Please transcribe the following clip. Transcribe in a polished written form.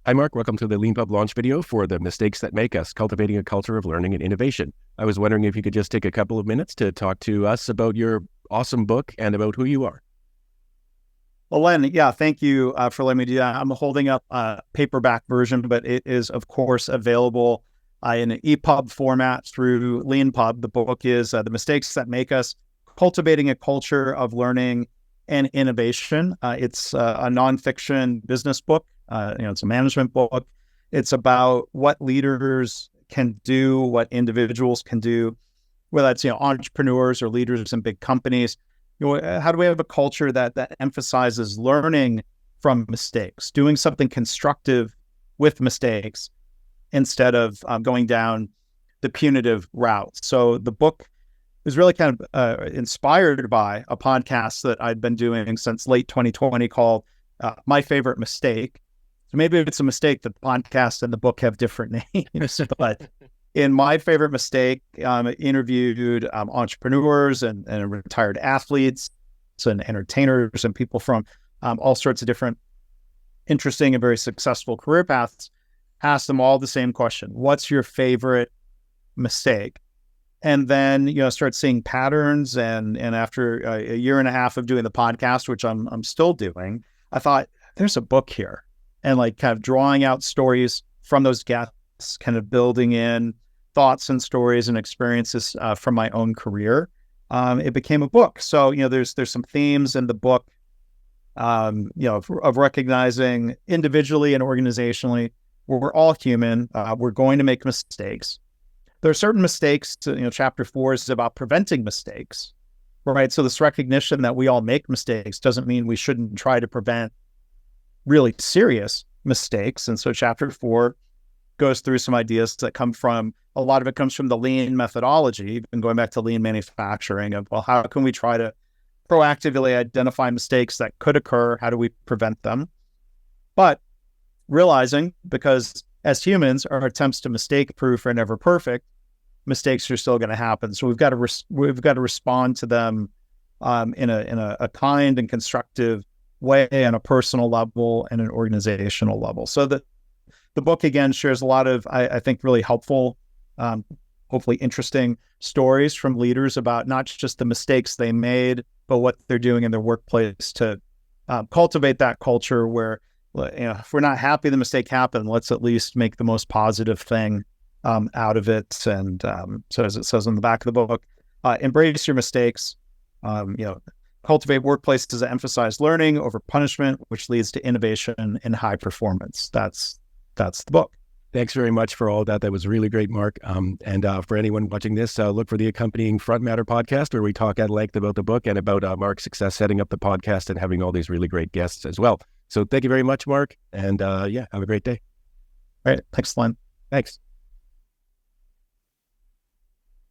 Hi, Mark. Welcome to the Leanpub launch video for The Mistakes That Make Us, Cultivating a Culture of Learning and Innovation. I was wondering if you could just take a couple of minutes to talk to us about your awesome book and about who you are. Well, Len, thank you for letting me do that. I'm holding up a paperback version, but it is, of course, available in an EPUB format through Leanpub. The book is The Mistakes That Make Us, Cultivating a Culture of Learning and Innovation. It's a nonfiction business book. It's a management book. It's about what leaders can do, what individuals can do, whether it's entrepreneurs or leaders in big companies. How do we have a culture that emphasizes learning from mistakes, doing something constructive with mistakes instead of going down the punitive route? So the book is really kind of inspired by a podcast that I'd been doing since late 2020 called My Favorite Mistake. So maybe it's a mistake that the podcast and the book have different names, but in My Favorite Mistake, interviewed entrepreneurs and retired athletes and entertainers and people from all sorts of different interesting and very successful career paths, asked them all the same question: what's your favorite mistake? And then, start seeing patterns. And after a year and a half of doing the podcast, which I'm still doing, I thought there's a book here. And kind of drawing out stories from those guests, kind of building in thoughts and stories and experiences from my own career. It became a book. So, there's some themes in the book, of recognizing individually and organizationally, we're all human. We're going to make mistakes. There are certain mistakes. Chapter 4 is about preventing mistakes, right? So this recognition that we all make mistakes doesn't mean we shouldn't try to prevent really serious mistakes. And so chapter 4 goes through some ideas that a lot of it comes from the lean methodology, and going back to lean manufacturing of, well, how can we try to proactively identify mistakes that could occur? How do we prevent them? But realizing, because as humans, our attempts to mistake proof are never perfect, mistakes are still going to happen. So we've got to respond to them in a kind and constructive way, on a personal level and an organizational level. So the book, again, shares a lot of, I think, really helpful, hopefully interesting stories from leaders about not just the mistakes they made, but what they're doing in their workplace to cultivate that culture where, if we're not happy the mistake happened, let's at least make the most positive thing out of it. And so as it says on the back of the book, embrace your mistakes, cultivate workplaces that emphasize learning over punishment, which leads to innovation and high performance. That's the book. Thanks very much for all that. That was really great, Mark. And for anyone watching this, look for the accompanying Front Matter podcast, where we talk at length about the book and about Mark's success setting up the podcast and having all these really great guests as well. So thank you very much, Mark. And have a great day. All right. Thanks, Len. Thanks.